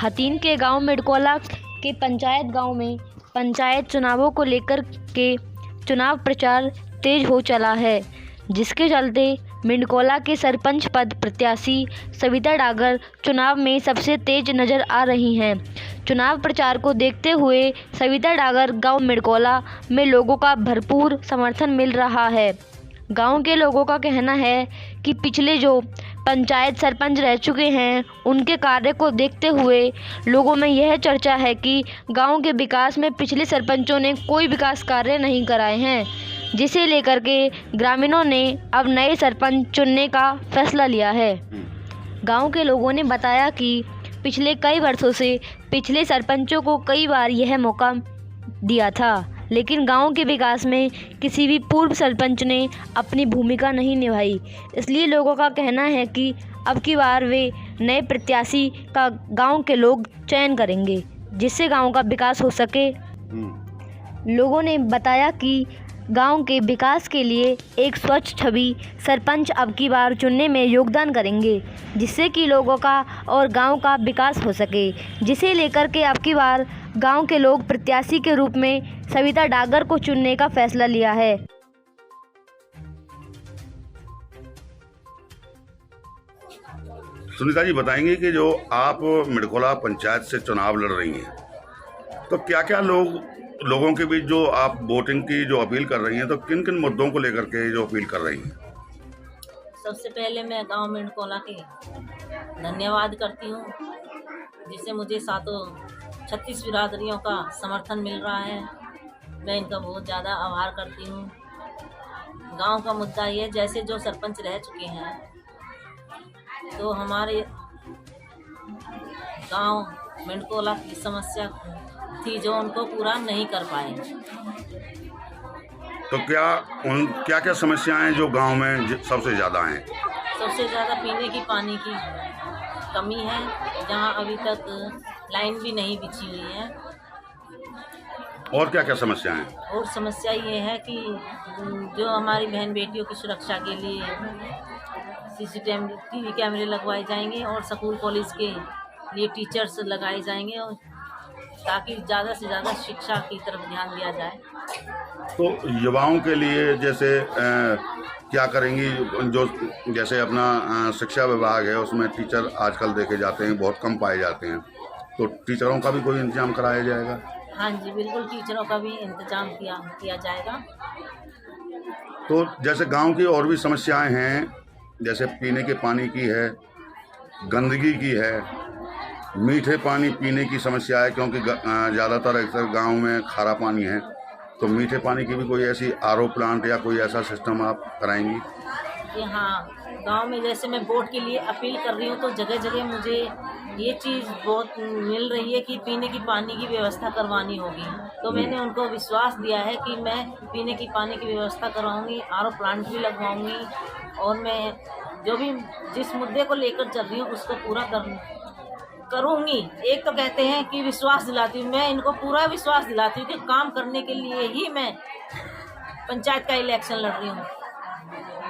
हथीन के गांव मिडकोला के पंचायत गांव में पंचायत चुनावों को लेकर के चुनाव प्रचार तेज हो चला है, जिसके चलते मिडकोला के सरपंच पद प्रत्याशी सविता डागर चुनाव में सबसे तेज नजर आ रही हैं। चुनाव प्रचार को देखते हुए सविता डागर गांव मिडकोला में लोगों का भरपूर समर्थन मिल रहा है। गांव के लोगों का कहना है कि पिछले जो पंचायत सरपंच रह चुके हैं उनके कार्य को देखते हुए लोगों में यह चर्चा है कि गांव के विकास में पिछले सरपंचों ने कोई विकास कार्य नहीं कराए हैं, जिसे लेकर के ग्रामीणों ने अब नए सरपंच चुनने का फैसला लिया है। गांव के लोगों ने बताया कि पिछले कई वर्षों से पिछले सरपंचों को कई बार यह मौका दिया था, लेकिन गांव के विकास में किसी भी पूर्व सरपंच ने अपनी भूमिका नहीं निभाई। इसलिए लोगों का कहना है कि अब की बार वे नए प्रत्याशी का गांव के लोग चयन करेंगे, जिससे गांव का विकास हो सके। लोगों ने बताया कि गांव के विकास के लिए एक स्वच्छ छवि सरपंच अब की बार चुनने में योगदान करेंगे, जिससे कि लोगों का और गांव का विकास हो सके, जिसे लेकर के अब की बार गांव के लोग प्रत्याशी के रूप में सविता डागर को चुनने का फैसला लिया है। सुनीता जी बताएंगे कि जो आप मिडकोला पंचायत से चुनाव लड़ रही हैं, तो क्या क्या लोगों के बीच जो आप वोटिंग की जो अपील कर रही हैं, तो किन किन मुद्दों को लेकर के जो अपील कर रही हैं? सबसे पहले मैं गांव मिडकोला के धन्यवाद करती हूं, जिससे मुझे 36 बिरादरियों का समर्थन मिल रहा है। मैं इनका बहुत ज़्यादा आभार करती हूं। गांव का मुद्दा ये, जैसे जो सरपंच रह चुके हैं तो हमारे गांव मिडकोला की समस्या थी जो उनको पूरा नहीं कर पाए। तो क्या क्या समस्याएं जो गांव में सबसे ज़्यादा हैं? सबसे ज़्यादा पीने की पानी की कमी है, जहां अभी तक लाइन भी नहीं बिछी हुई है। और क्या क्या समस्या हैं? और समस्या ये है कि जो हमारी बहन बेटियों की सुरक्षा के लिए CCTV कैमरे लगवाए जाएंगे और स्कूल कॉलेज के लिए टीचर्स लगाए जाएंगे, और ताकि ज़्यादा से ज़्यादा शिक्षा की तरफ ध्यान दिया जाए। तो युवाओं के लिए जैसे क्या करेंगी? जो जैसे अपना शिक्षा विभाग है उसमें टीचर आजकल देखे जाते हैं बहुत कम पाए जाते हैं, तो टीचरों का भी कोई इंतजाम कराया जाएगा? हाँ जी, बिल्कुल, टीचरों का भी इंतजाम किया जाएगा। तो जैसे गांव की और भी समस्याएं हैं, जैसे पीने के पानी की है, गंदगी की है, मीठे पानी पीने की समस्या है, क्योंकि ज़्यादातर अक्सर गांव में खारा पानी है, तो मीठे पानी की भी कोई ऐसी RO प्लांट या कोई ऐसा सिस्टम आप कराएंगी? कि हाँ, गांव में जैसे मैं वोट के लिए अपील कर रही हूँ तो जगह जगह मुझे ये चीज़ बहुत मिल रही है कि पीने की पानी की व्यवस्था करवानी होगी। तो मैंने उनको विश्वास दिया है कि मैं पीने की पानी की व्यवस्था करवाऊँगी, RO प्लांट भी लगवाऊँगी, और मैं जो भी जिस मुद्दे को लेकर चल रही हूँ उसको पूरा करूँगी। एक तो कहते हैं कि विश्वास दिलाती हूँ, मैं इनको पूरा विश्वास दिलाती हूँ कि काम करने के लिए ही मैं पंचायत का इलेक्शन लड़ रही हूँ।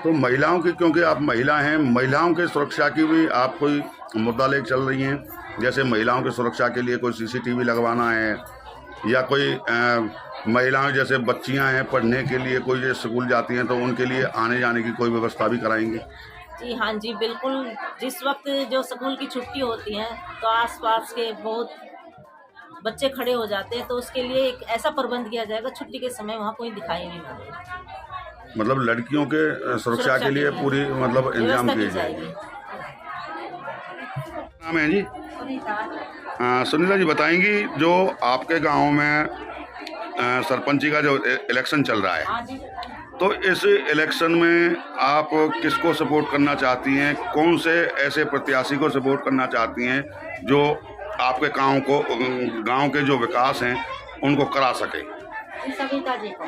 तो महिलाओं की, क्योंकि आप महिला हैं, महिलाओं के सुरक्षा की भी आप कोई मुद्दा लेकर चल रही हैं? जैसे महिलाओं की सुरक्षा के लिए कोई CCTV लगवाना है, या कोई महिलाएं जैसे बच्चियां हैं पढ़ने के लिए कोई जो स्कूल जाती हैं तो उनके लिए आने जाने की कोई व्यवस्था भी कराएंगे? जी हाँ जी, बिल्कुल। जिस वक्त जो स्कूल की छुट्टी होती है तो आसपास के बहुत बच्चे खड़े हो जाते हैं, तो उसके लिए एक ऐसा प्रबंध किया जाएगा छुट्टी के समय वहाँ कोई दिखाई नहीं पड़ेगा। मतलब लड़कियों के सुरक्षा के लिए पूरी मतलब इंतजाम किए जाएंगे। नाम है जी? सुनीता जी बताएंगी, जो आपके गांव में सरपंची का जो इलेक्शन चल रहा है, तो इस इलेक्शन में आप किसको सपोर्ट करना चाहती हैं? कौन से ऐसे प्रत्याशी को सपोर्ट करना चाहती हैं जो आपके गांव के जो विकास हैं उनको करा सके? सविता जी को,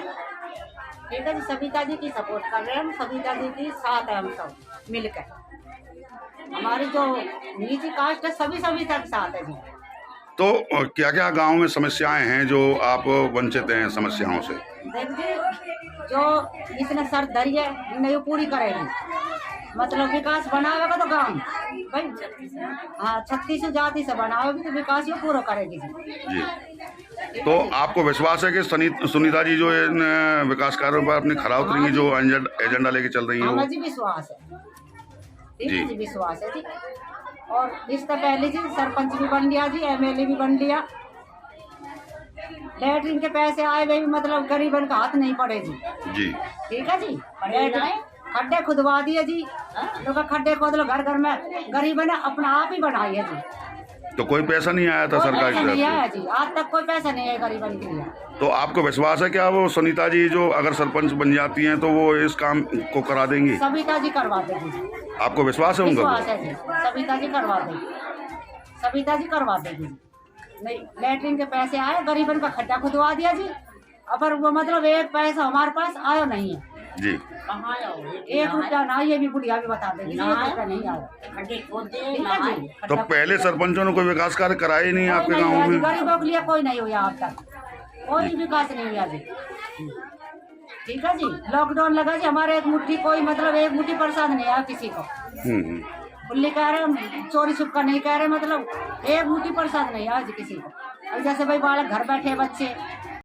ठीक है जी, सविता जी की सपोर्ट कर रहे हैं हम। सविता जी की साथ है, हम सब मिलकर। हमारी जो नीची कास्ट है सभी सविता के साथ है जी। तो क्या क्या गांव में समस्याएं हैं जो आप वंचित हैं समस्याओं से? देखिए, जो इसने सर धरी है इन्हें पूरी करेगी। मतलब विकास बनावेगा तो गाँव भाई, हाँ 36 जाति से बनावेगी तो विकास ये पूरा करेगी जी। जी, तो आपको विश्वास है कि सुनीता जी जो इन विकास कार्यों पर अपनी खरा उतरेंगी, जो एजेंडा लेके चल रही है? हाँ जी विश्वास है, ठीक है जी, विश्वास है जी। और इससे पहले जी सरपंच भी बन लिया जी, MLA भी बन लिया। लैटरिन के पैसे आए वे भी मतलब गरीबन का हाथ नहीं पड़े जी। जी, ठीक है जी। खड्डे खुदवा दिए जी, लोग खड्डे खोद लो घर घर में, गरीबन ने अपना आप ही बनाई है जी। तो कोई पैसा नहीं आया था सरकार की तरफ नहीं से? आया जी, आज तक कोई पैसा नहीं है गरीबन के लिए। तो आपको विश्वास है क्या वो सुनीता जी जो अगर सरपंच बन जाती हैं तो वो इस काम को करा देंगी? सविता जी करवा देगी। आपको विश्वास है उनका? विश्वास है जी, सविता जी करवा देगी, सविता जी करवा देगी। नहीं लैटरिन के पैसे आए, गरीबन का खड्डा खुदवा दिया जी। अगर वो मतलब एक पैसा हमारे पास आया नहीं है जी, 1 रुपया ना, ये भी बुढ़िया भी बता देगी, 1 रुपया नहीं आया। ठीक है जी। तो पहले सरपंचों ने कोई विकास कार्य कराए नहीं आपके कोई नहीं गाँव हुआ जी, में? गरीबों के लिए कोई नहीं हुआ अब तक, कोई विकास नहीं हुआ जी। ठीक है जी। लॉकडाउन लगा जी, हमारे एक मुट्ठी कोई मतलब एक मुट्ठी प्रसाद नहीं आया किसी को। खुली कह रहे, चोरी छुपका नहीं कह रहे, मतलब एक मुट्ठी प्रसाद नहीं आया जी किसी को। अब जैसे भाई बालक घर बैठे बच्चे